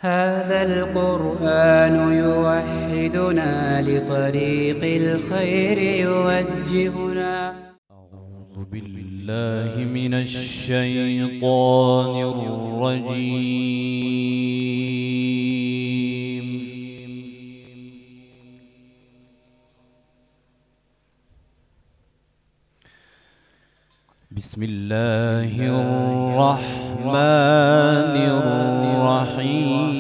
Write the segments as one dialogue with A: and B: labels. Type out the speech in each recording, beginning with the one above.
A: هذا القرآن يوحدنا لطريق الخير يوجهنا.
B: أعوذ بالله من الشيطان الرجيم. بسم الله الرحمن الرحيم.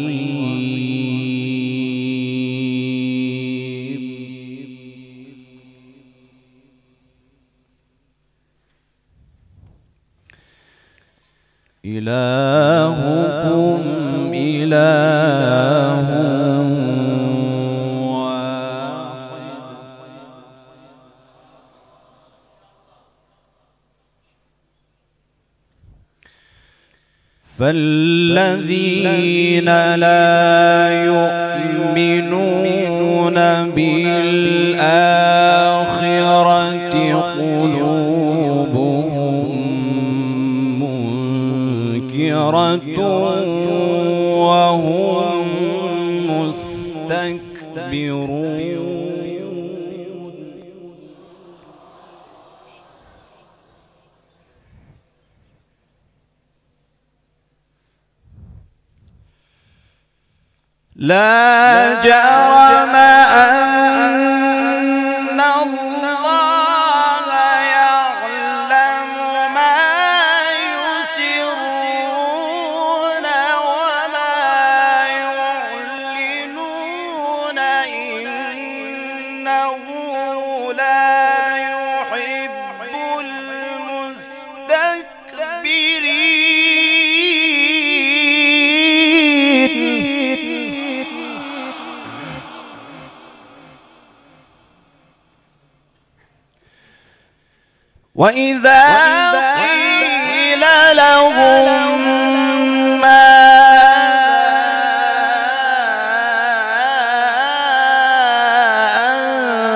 B: إلهكم إله واحد فالذين لا يؤمنون بالآخرة قلوبهم منكرة وهم مستكبرون. لا جرم أن الله يعلم ما يسرون وما يعلنون إنه لا يحب المستكبرين. وإذا قيل لهم ما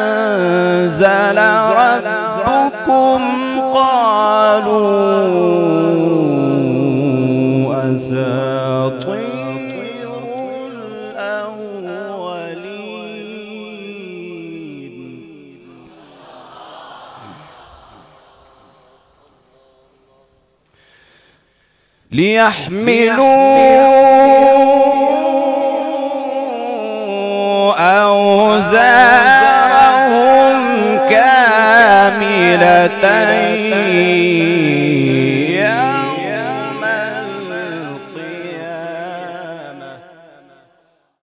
B: أنزل ربكم قالوا أساطير الأولين. ليحملوا